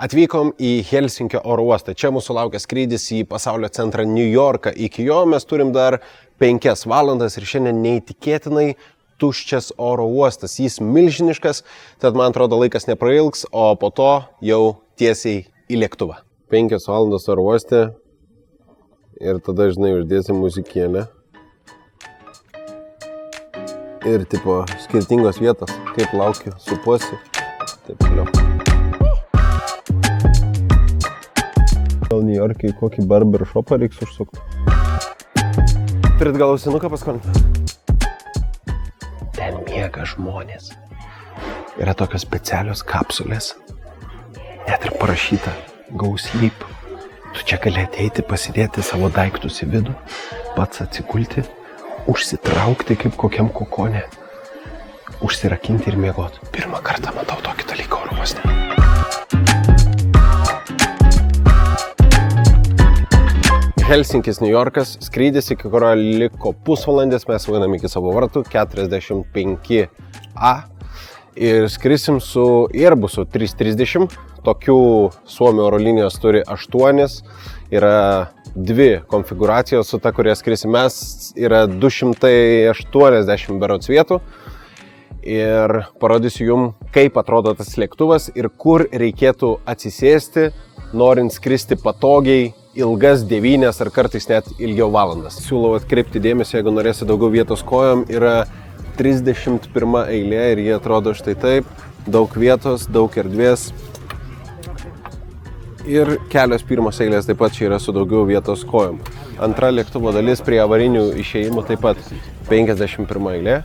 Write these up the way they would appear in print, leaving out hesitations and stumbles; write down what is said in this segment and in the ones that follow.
Atvykom į Helsinkio oro uostą. Čia mūsų laukia skrydis į pasaulio centrą New Yorką. Iki jo mes turim dar 5 valandas ir šiandien neįtikėtinai tuščias oro uostas. Jis milžiniškas, tad man atrodo laikas neprailgs, o po to jau tiesiai į lėktuvą. 5 valandas oro uoste ir tada, žinai, uždėsim muzikėlę. Ir tipo skirtingos vietos, kaip laukiu, supuosi, taip toliau. Gal New York'e į kokį barbershopą reiks užsukti? Turit gal ausinuką paskolinti? Ten miega žmonės. Yra tokios specialios kapsulės. Net ir parašyta go sleep. Tu čia gali ateiti, pasidėti savo daiktus į vidų, pats atsigulti, užsitraukti kaip kokiam kokone, užsirakinti ir miegoti. Pirmą kartą matau tokį dalyką oro uoste. Helsinkis, New Yorkas, skrydis, iki kurio liko pusvalandis, mes vainam iki savo vartų, 45A. Ir skrisim su Airbusu 330, tokių Suomių oro linijos turi 8, yra 2 konfiguracijos, su ta, kurie skrisim mes, yra 280 berods vietų. Ir parodysiu jums, kaip atrodo tas lėktuvas ir kur reikėtų atsisėsti, norint skristi patogiai ilgas 9 ar kartais net ilgiau valandas. Siūlau atkreipti dėmesį, jeigu norėsi daugiau vietos kojom, yra 31 eilė ir jie atrodo štai taip, daug vietos, daug erdvės. Ir kelios pirmos eilės taip pat čia yra su daugiau vietos kojom. Antra lėktuvo dalis prie avarinių išėjimų taip pat 51 eilė,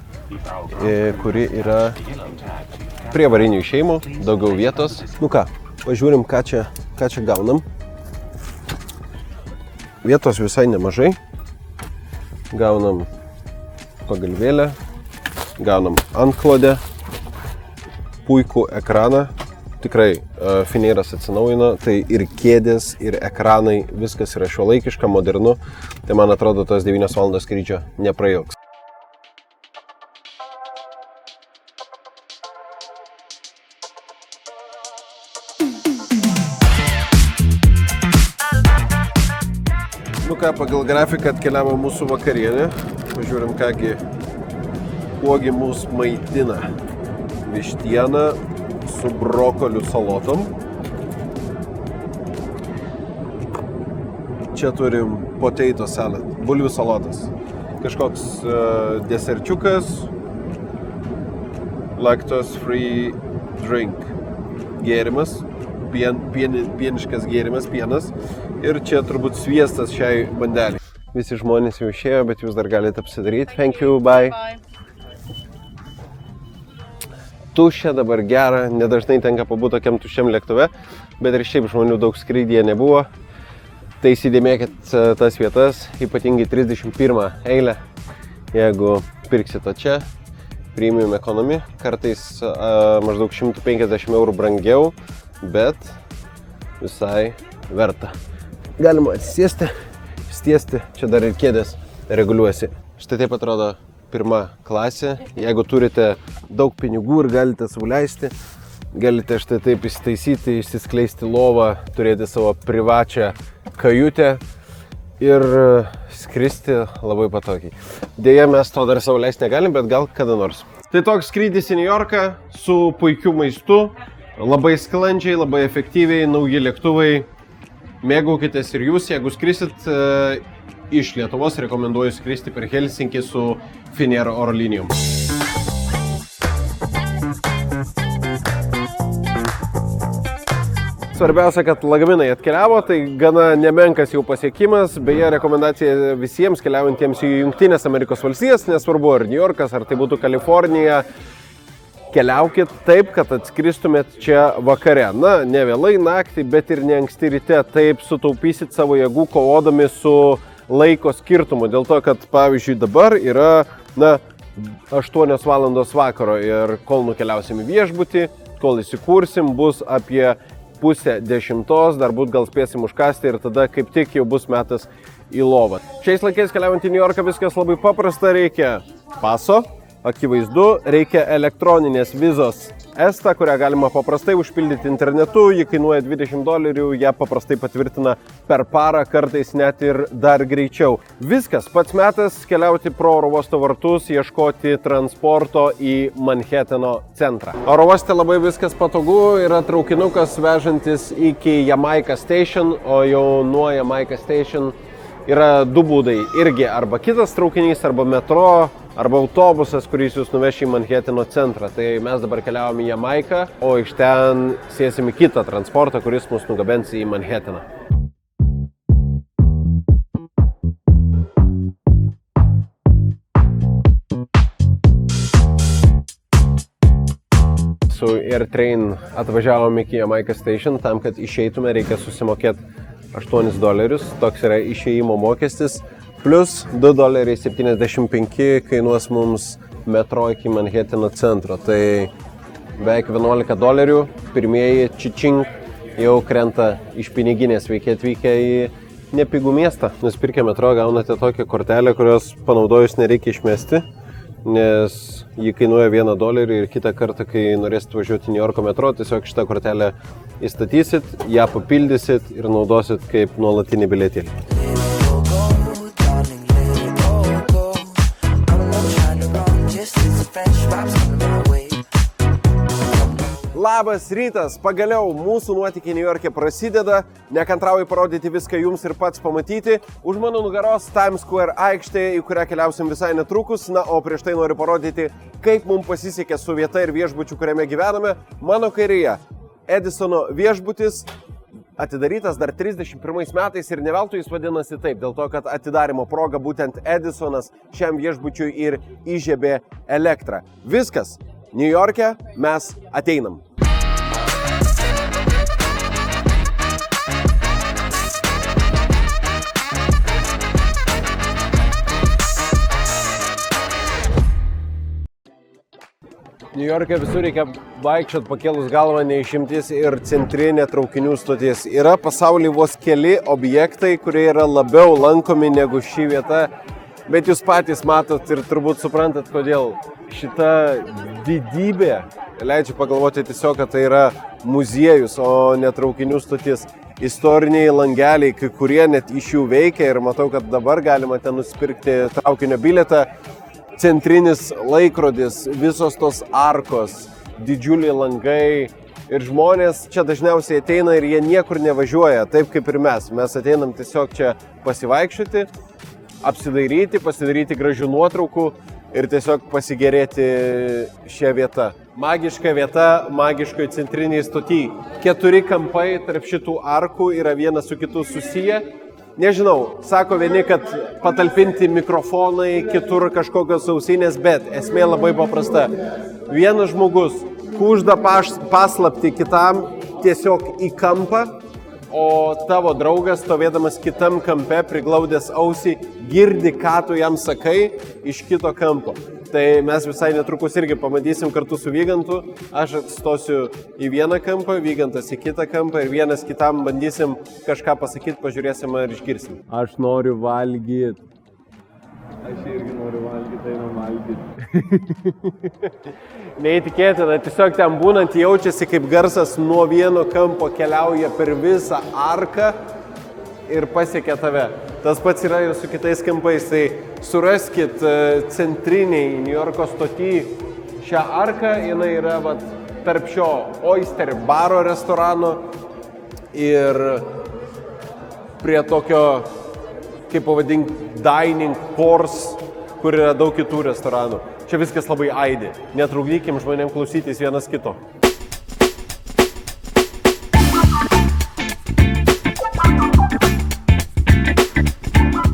kuri yra prie avarinių išėjimų, daugiau vietos. Nu ką, pažiūrim, ką čia gaunam. Vietos visai nemažai. Gaunam pagalvėlę, gaunam antklodę, puikų ekraną. Tikrai Finairas atsinaujino, tai ir kėdės, ir ekranai, viskas yra šiuolaikiška, modernu. Tai man atrodo, tos 9 valandos skrydžio neprailgs. Nu ką, pagal grafiką atkeliavo mūsų vakarienė. Pažiūrim, kuogi mūsų maitina. Vištiena su brokolių salotom. Čia turim potato salad, bulvių salotas. Kažkoks deserčiukas, lactose free drink, gėrimas, pieniškas gėrimas, pienas. Ir čia turbūt sviestas šiai bandelį. Visi žmonės jau išėjo, bet jūs dar galite apsidaryti. Thank you, bye. Tuščia, dabar gera, nedažnai tenka pabūti tokiam tuščiam lėktuve, bet ir šiaip žmonių daug skrydyje nebuvo. Tai įsidėmėkit tas vietas, ypatingai 31 eilę, jeigu pirksite čia, premium economy, kartais maždaug 150 eurų brangiau, bet visai verta. Galima atsisėsti, stiesti, čia dar ir kėdės reguliuosi. Štai taip atrodo pirma klasė. Jeigu turite daug pinigų ir galite sau leisti, galite štai taip įsitaisyti, išsiskleisti lovą, turėti savo privačią kajutę ir skristi labai patogiai. Deja, mes to dar savo leisti negalim, bet gal kada nors. Tai toks skrydis į New Yorką su puikiu maistu, labai sklandžiai, labai efektyviai, nauji lėktuvai. Mėgaukitės ir jūs, jeigu skrisit iš Lietuvos, rekomenduoju skristi per Helsinkį su Finnair oro linijom. Svarbiausia, kad lagaminai atkeliavo, tai gana nemenkas jau pasiekimas. Beje, rekomendacija visiems keliaujantiems į Jungtines Amerikos valstijas, nesvarbu ar New Yorkas, ar tai būtų Kalifornija, keliaukit taip, kad atskristumėt čia vakare. Na, ne vėlai naktį, bet ir ne anksti ryte. Taip sutaupysit savo jėgų kovodami su laiko skirtumu. Dėl to, kad pavyzdžiui dabar yra 8 valandos vakaro ir kol nukeliausim į viešbutį, kol įsikursim, bus apie 9:30, dar būt gal spėsim užkasti ir tada kaip tik jau bus metas į lovą. Šiais laikais keliaujant į New Yorką viskas labai paprasta, reikia paso, akivaizdu, reikia elektroninės vizos ESTA, kurią galima paprastai užpildyti internetu, ji kainuoja $20, ją paprastai patvirtina per parą, kartais net ir dar greičiau. Viskas, pats metas keliauti pro oro uosto vartus, ieškoti transporto į Manhatano centrą. Oro uoste labai viskas patogu, yra traukinukas vežantis iki Jamaica Station, o jau nuo Jamaica Station yra du būdai, irgi arba kitas traukinys, arba metro, arba autobusas, kuris jūs nuveš į Manhatano centrą. Tai mes dabar keliavom į Jamaiką, o iš ten sėsim į kitą transportą, kuris mus nugabens į Manhataną. Su AirTrain atvažiavom iki Jamaica Station, tam, kad išeitume, reikia susimokėti $8, toks yra išėjimo mokestis, plus $2.75 kainuos mums metro iki Manhatano centro, tai beveik $11, pirmieji čičink jau krenta iš piniginės, veikia atvykę į nepigų miestą. Nusipirkę metro gaunate tokią kortelę, kurios panaudojus nereikia išmesti, nes ji kainuoja $1 ir kitą kartą, kai norėsit važiuoti New Yorko metro, tiesiog šitą kortelę įstatysit, ją papildysit ir naudosit kaip nuolatinį bilietėlį. Labas rytas, pagaliau mūsų nuotykiai New York'e prasideda, nekantrauju parodyti viską jums ir pats pamatyti. Už mano nugaros Times Square aikštė, į kurią keliausim visai netrukus, na, o prieš tai noriu parodyti, kaip mums pasisekė su vieta ir viešbučiu, kuriame gyvename. Mano kairėje Edisono viešbutis, atidarytas dar 31 metais ir ne veltui jis vadinasi taip, dėl to, kad atidarymo proga būtent Edisonas šiam viešbučiui ir įžiebė elektrą. Viskas, New York'e mes ateinam. New York'e visur reikia vaikščiot pakėlus galvą, neišimtis ir centrinė traukinių stotis. Yra pasaulyje vos keli objektai, kurie yra labiau lankomi negu ši vieta, bet jūs patys matot ir turbūt suprantat, kodėl. Šita didybė leidžia pagalvoti tiesiog, kad tai yra muziejus, o ne traukinių stotis. Istoriniai langeliai, kai kurie net iš jų veikia ir matau, kad dabar galima ten nusipirkti traukinio bilietą. Centrinis laikrodis, visos tos arkos, didžiuliai langai ir žmonės čia dažniausiai ateina ir jie niekur nevažiuoja, taip kaip ir mes. Mes ateinam tiesiog čia pasivaikščioti, apsidairyti, pasidaryti gražių nuotraukų ir tiesiog pasigėrėti šią vietą. Magiška vieta, magiškoj centriniai stoty. 4 kampai tarp šitų arkų yra vienas su kitu susiję. Nežinau, sako vieni, kad patalpinti mikrofonai, kitur kažkokios ausinės, bet esmė labai paprasta. Vienas žmogus kužda paslaptį kitam tiesiog į kampą, o tavo draugas, stovėdamas kitam kampe, priglaudęs ausį, girdi, ką tu jam sakai iš kito kampo. Tai mes visai netrukus irgi pamatysim kartu su Vygantu. Aš atstosiu į vieną kampą, Vygantas į kitą kampą ir vienas kitam bandysim kažką pasakyti, pažiūrėsim ar išgirsim. Aš noriu valgyti. Aš irgi noriu valgyti, einam valgyti. Neįtikėtina, tiesiog ten būnant jaučiasi, kaip garsas nuo vieno kampo keliauja per visą arką ir pasiekia tave. Tas pats yra ir su kitais kampais, tai suraskit centriniai New Yorko stoty šią arką, jinai yra tarp šio Oyster baro restorano ir prie tokio, kaip pavadink, dining course, kur yra daug kitų restoranų. Čia viskas labai aidi, netrukdykim žmonėm klausytis vienas kito.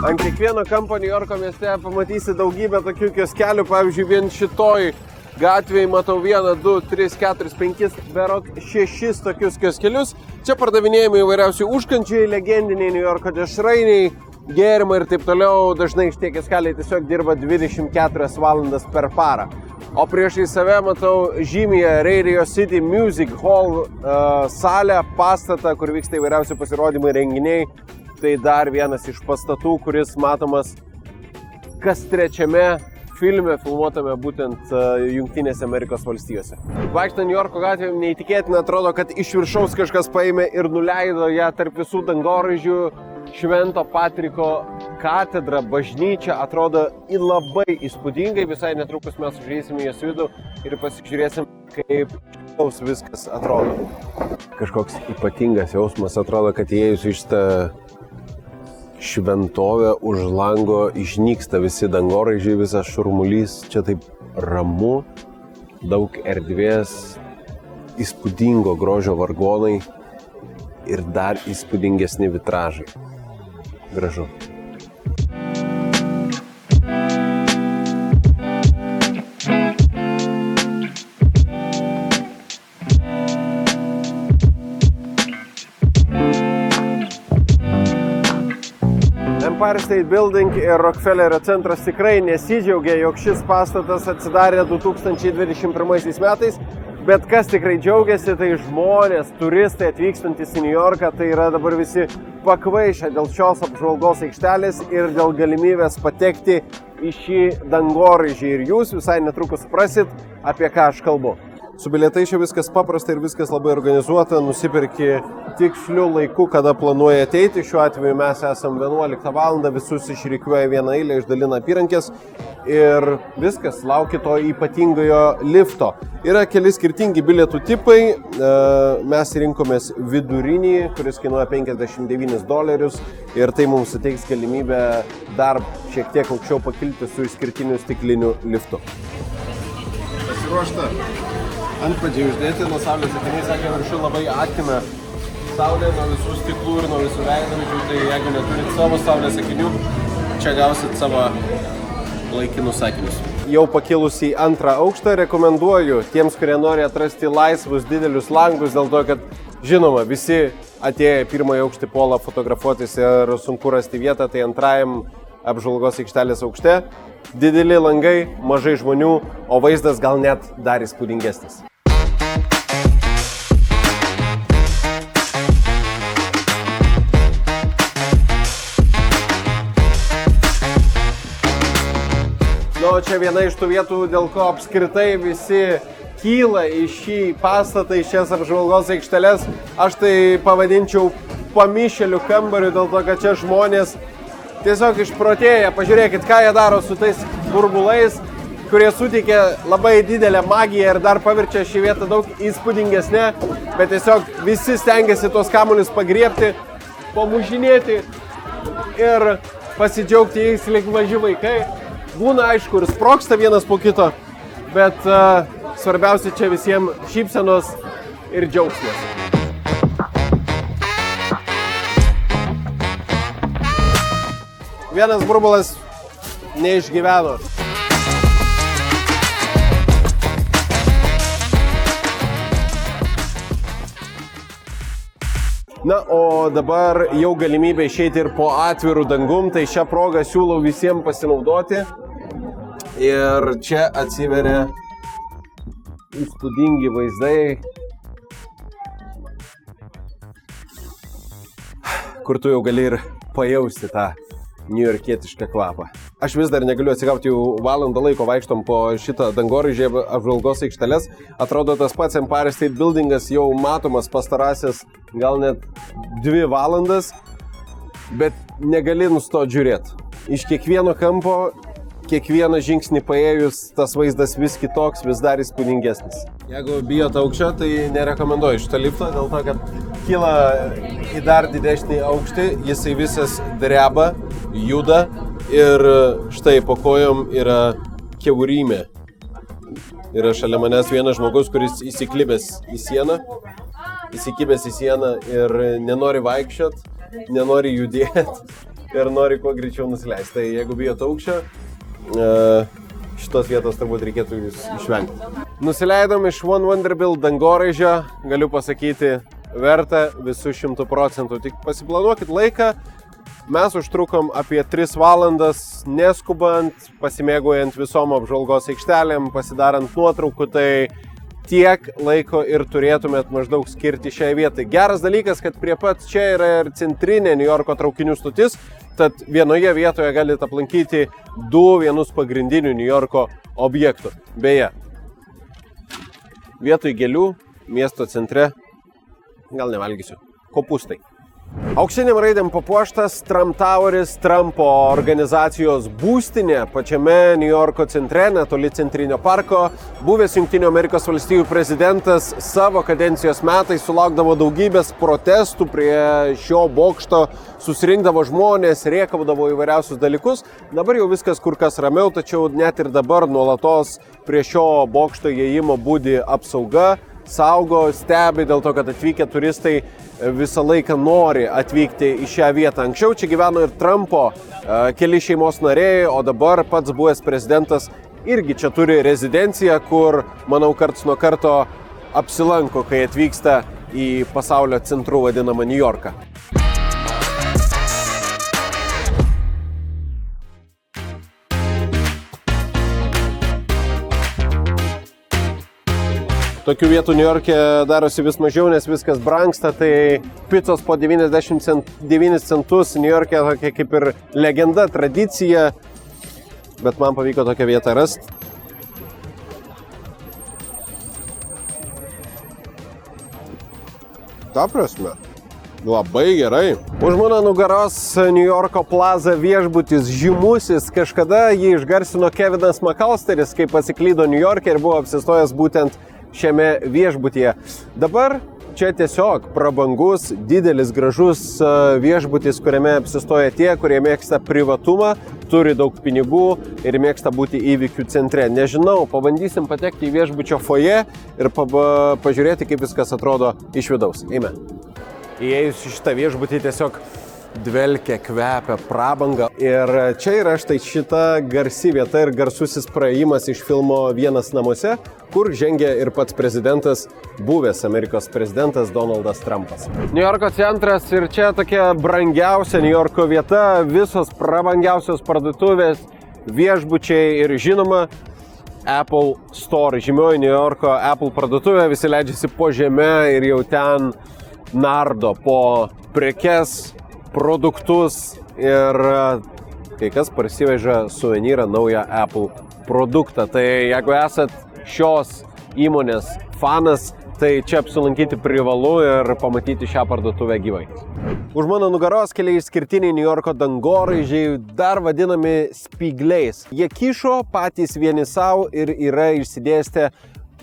Ant kiekvieno kampo New Yorko mieste pamatysi daugybę tokių kioskelių, pavyzdžiui, vien šitoj gatvėje matau 1, 2, 3, 4, 5, berok 6 tokius kioskelius. Čia pardavinėjami įvairiausių užkandžiai, legendiniai New Yorko dešrainiai, gėrimai ir taip toliau. Dažnai šitie kioskeliai tiesiog dirba 24 valandas per parą. O priešai save matau žymėje Radio City Music Hall salę, pastatą, kur vyksta įvairiausi pasirodymai, renginiai. Tai dar vienas iš pastatų, kuris matomas kas trečiame filme filmuotame būtent Jungtinėse Amerikos valstijose. Vaikštant New Yorko gatvėm neįtikėtina atrodo, kad iš viršaus kažkas paėmė ir nuleido ją tarp visų dangoraižių. Švento Patriko katedra, bažnyčia atrodo labai įspūdingai. Visai netrukus mes užeisime į jos vidų ir pasižiūrėsim, kaip viskas atrodo. Kažkoks ypatingas jausmas atrodo, kad įėjus iš tą šventovę už lango išnyksta visi dangoraižiai, visas šurmulys. Čia taip ramu, daug erdvės, įspūdingo grožio vargonai ir dar įspūdingesni vitražai. Gražu. Empire State Building ir Rockefellerio centras tikrai nesidžiaugia, jog šis pastatas atsidarė 2021 metais, bet kas tikrai džiaugiasi, tai žmonės, turistai atvykstantis į New Yorką, tai yra dabar visi pakvaišę dėl šios apžvalgos aikštelės ir dėl galimybės patekti į šį dangoraižį. Ir jūs visai netrukus suprasit, apie ką aš kalbu. Su bilietais čia viskas paprasta ir viskas labai organizuota, nusipirki tiksliu laiku, kada planuoja ateiti. Šiuo atveju mes esam 11 valandą, visus išrikiuoja vieną eilę, išdalina apyrankės ir viskas, laukia to ypatingojo lifto. Yra keli skirtingi bilietų tipai, mes rinkomės vidurinį, kuris kainuoja $59 ir tai mums suteiks galimybę dar šiek tiek aukščiau pakilti su išskirtiniu stikliniu liftu. Pasiruošta. Antpadžiai uždėti, nuo saulės akiniai, sakė, viršų labai atkina saulė nuo visų stiklų ir nuo visų veidrodžių, tai jeigu neturit savo saulės akinių, čia gausit savo laikinus akinius. Jau pakilus į antrą aukštą rekomenduoju tiems, kurie nori atrasti laisvus didelius langus, dėl to, kad žinoma, visi atėję pirmąjį aukštį puola fotografuotis ir sunku rasti vietą, tai antrajam apžvalgos aikštelės aukšte. Dideli langai, mažai žmonių, o vaizdas gal net dar įspūdingesnis. Čia viena iš tų vietų, dėl ko apskritai visi kyla į šį pastatą, į šias apžvalgos aikšteles. Aš tai pavadinčiau pamišėlių kambariu, dėl to, kad čia žmonės tiesiog išprotėję. Pažiūrėkit, ką jie daro su tais burbulais, kurie suteikia labai didelę magiją ir dar paverčia šį vietą daug įspūdingesnė, bet tiesiog visi stengiasi tuos kamuolius pagriebti, pamužinėti ir pasidžiaugti jais lyg maži vaikai. Būna aišku ir sprogsta vienas po kito, bet svarbiausia čia visiems šypsenos ir džiaugsmas. Vienas burbulas neišgyveno. Na, o dabar jau galimybė išeiti ir po atvirų dangum, tai šią progą siūlau visiems pasinaudoti. Ir čia atsiveria įspūdingi vaizdai, kur tu jau gali ir pajausti tą niujorkietišką kvapą. Aš vis dar negaliu atsigauti, jau valandą laiko vaikštom po šitą dangoraižį apžvalgos aikšteles. Atrodo, tas pats Empire State Buildingas jau matomas pastarąsias gal net 2 valandas, bet negali nustoti žiūrėti. Iš kiekvieno kampo, kiekvieną žingsnį paėjus, tas vaizdas vis kitoks, vis dar įspūdingesnis. Jeigu bijot aukščio, tai nerekomenduoju šitą liftą, dėl to, kad kyla į dar didesnį aukštį, jisai visas dreba, juda ir štai po kojom yra kiaurymė. Yra šalia manęs vienas žmogus, kuris įsikibęs į sieną ir nenori vaikščiot, nenori judėti ir nori kuo greičiau nusileisti. Tai jeigu bijot aukščio, šitos vietos turbūt reikėtų jūs išvengti. Nusileidom iš One Vanderbilt dangoraižio, galiu pasakyti, verta visų 100%. Tik pasiplanuokit laiką. Mes užtrukom apie 3 valandas, neskubant, pasimėgaujant visom apžvalgos aikštelėm, pasidarant nuotraukų, tai tiek laiko ir turėtumėt maždaug skirti šiai vietai. Geras dalykas, kad prie pat čia yra ir centrinė New Yorko traukinių stotis, Tad vienoje vietoje galite aplankyti 2 vienus pagrindinių New Yorko objektų. Beje, vietoj gėlių, miesto centre, gal nevalgysiu, kopūstai. Auksiniam raidėm papuoštas Trump Toweris, Trumpo organizacijos būstinė pačiame New Yorko centre, netoli Centrinio parko. Buvęs Jungtinių Amerikos valstijų prezidentas savo kadencijos metais sulaukdavo daugybės protestų prie šio bokšto, susirinkdavo žmonės, rėkaudavo įvairiausius dalykus. Dabar jau viskas kur kas ramiau, tačiau net ir dabar nuolatos prie šio bokšto įėjimo budi apsauga, saugo, stebi dėl to, kad atvykę turistai visą laiką nori atvykti į šią vietą. Anksčiau čia gyveno ir Trumpo keli šeimos nariai, o dabar pats buvęs prezidentas irgi čia turi rezidenciją, kur, manau, karts nuo karto apsilanko, kai atvyksta į pasaulio centrų vadinamą New Yorką. Tokių vietų New York'e darosi vis mažiau, nes viskas brangsta, tai picos po 99 centus New York'e tokia kaip ir legenda, tradicija, bet man pavyko tokią vietą rasti. Ta prasme, labai gerai. Už mano nugaros New Yorko Plaza viešbutis žymusis, kažkada jį išgarsino Kevinas McAllisteris, kai pasiklydo New York'e ir buvo apsistojęs būtent šiame viešbutyje. Dabar čia tiesiog prabangus, didelis, gražus viešbutis, kuriame apsistoja tie, kurie mėgsta privatumą, turi daug pinigų ir mėgsta būti įvykių centre. Nežinau, pabandysim patekti į viešbučio foje ir pažiūrėti, kaip viskas atrodo iš vidaus. Eime. Įėjus į šitą viešbutį tiesiog dvelkia, kvepia prabanga. Ir čia yra štai šita garsi vieta ir garsusis praėjimas iš filmo Vienas namuose, kur žengia ir pats prezidentas, buvęs Amerikos prezidentas Donaldas Trumpas. New Yorko centras ir čia tokia brangiausia New Yorko vieta, visos prabangiausios parduotuvės, viešbučiai ir žinoma Apple Store, žymioji New Yorko Apple parduotuvė, visi leidžiasi po žeme ir jau ten nardo po prekes, produktus ir kai kas parsiveža suvenyrą naują Apple produktą. Tai jeigu esat šios įmonės fanas, tai čia apsilankyti privalu ir pamatyti šią parduotuvę gyvai. Už mano nugaros keli išskirtiniai New Yorko dangoraižiai, dar vadinami spygliais. Jie kyšo patys vieni savo ir yra išsidėstę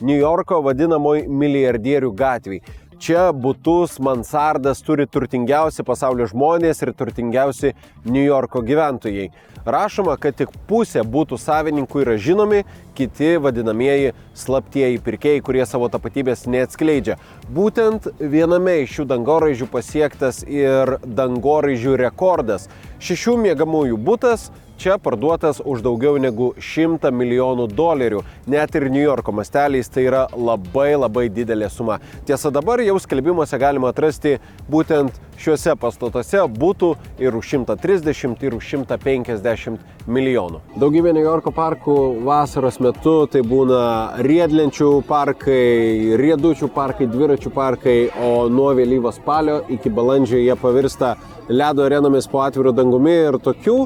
New Yorko vadinamoj milijardierių gatvėj. Čia butus, mansardas turi turtingiausi pasaulio žmonės ir turtingiausi New Yorko gyventojai. Rašoma, kad tik pusė butų savininkų yra žinomi, kiti vadinamieji slaptieji pirkėjai, kurie savo tapatybės neatskleidžia. Būtent viename iš šių dangoraižių pasiektas ir dangoraižių rekordas. 6 miegamųjų butas čia parduotas už daugiau negu $100 milijonų. Net ir New Yorko masteliais tai yra labai didelė suma. Tiesa, dabar jau skelbimuose galima atrasti būtent šiuose pastatuose butų ir už 130 ir už 150 milijonų. Daugybė New Yorko parkų vasaros metu tai būna riedlenčių parkai, riedučių parkai, dviračių parkai, o nuo vėlyvo spalio iki balandžio jie pavirsta ledo arenomis po atviru dangumi ir tokių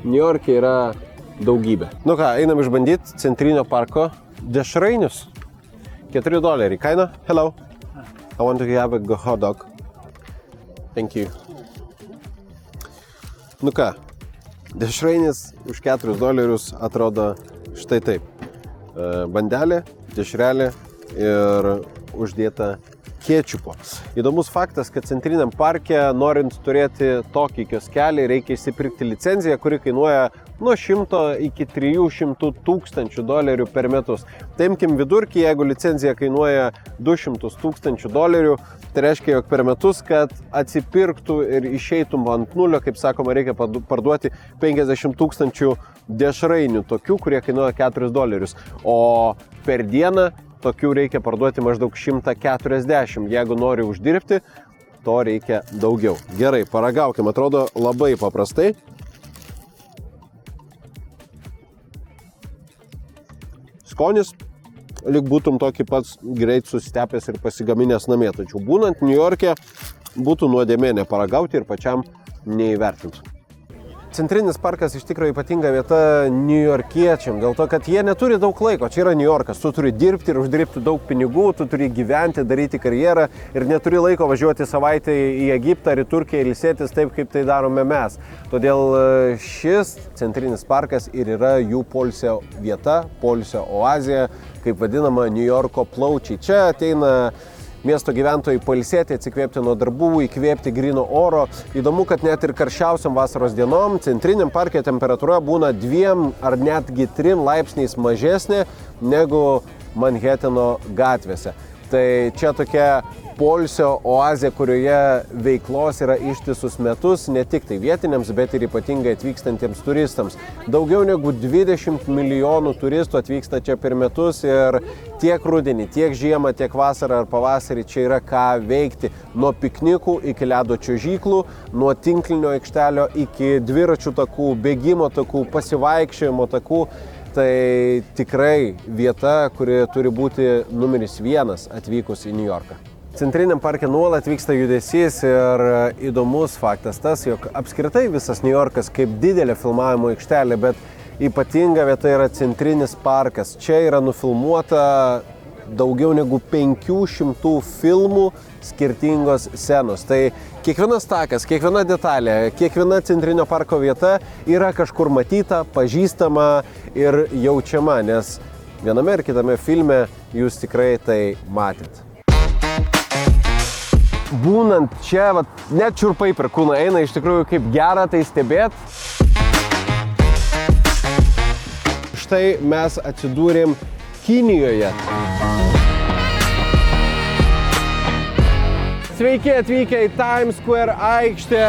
New York'e yra daugybė. Nu ką, einam išbandyti Centrinio parko dešrainius. $4. Kaina? Hello. I want to have a hot dog. Thank you. Nu ką, dešrainis už $4 atrodo štai taip. Bandelė, dešrelė ir uždėta kečupo. Įdomus faktas, kad Centriniam parke, norint turėti tokį kioskelį, reikia įsipirkti licenciją, kuri kainuoja nuo $100 iki $300,000 per metus. Taimkim vidurkį, jeigu licencija kainuoja $200,000, tai reiškia, jog per metus, kad atsipirktų ir išeitum ant nulio, kaip sakoma, reikia parduoti 50,000 dešrainių, tokių, kurie kainuoja $4. O per dieną tokių reikia parduoti maždaug 140. Jeigu nori uždirbti, to reikia daugiau. Gerai, paragaukim. Atrodo labai paprastai. Skonis, lyg būtum tokį pats greit susitepęs ir pasigaminęs namie. Tačiau būnant New York'e, būtų nuodėmė neparagauti ir pačiam neįvertinti. Centrinis parkas iš tikrųjų ypatinga vieta niujorkiečiam, dėl to, kad jie neturi daug laiko. Čia yra Niujorkas, tu turi dirbti ir uždirbti daug pinigų, tu turi gyventi, daryti karjerą ir neturi laiko važiuoti savaitę į Egiptą ar į Turkiją ilsėtis taip, kaip tai darome mes. Todėl šis Centrinis parkas ir yra jų poilsio vieta, poilsio oazė, kaip vadinama Niujorko plaučiai. Čia ateina miesto gyventojai pailsėti, atsikvėpti nuo darbų, įkvėpti gryno oro. Įdomu, kad net ir karščiausiam vasaros dienom Centriniam parke temperatūra būna 2 ar netgi 3 laipsniais mažesnė negu Manheteno gatvėse. Tai čia tokia poilsio oazė, kurioje veiklos yra ištisus metus, ne tik tai vietiniams, bet ir ypatingai atvykstantiems turistams. Daugiau negu 20 milijonų turistų atvyksta čia per metus ir tiek rudenį, tiek žiemą, tiek vasarą ar pavasarį čia yra ką veikti. Nuo piknikų iki ledo čiuožyklų, nuo tinklinio aikštelio iki dviračių takų, bėgimo takų, pasivaikščiojimo takų. Tai tikrai vieta, kuri turi būti numeris 1 atvykus į Niujorką. Centriniam parke nuolat vyksta judesys ir įdomus faktas tas, jog apskritai visas Niujorkas kaip didelė filmavimo aikštelė, bet ypatinga vieta yra Centrinis parkas. Čia yra nufilmuota daugiau negu 500 filmų skirtingos scenos. Tai kiekvienas takas, kiekviena detalė, kiekviena Centrinio parko vieta yra kažkur matyta, pažįstama ir jaučiama, nes viename ir kitame filme jūs tikrai tai matėt. Būnant čia, net čiurpai per kūną eina, iš tikrųjų kaip gera tai stebėt. Štai mes atsidūrėm Kinijoje. Sveiki atvykę į Times Square aikštę.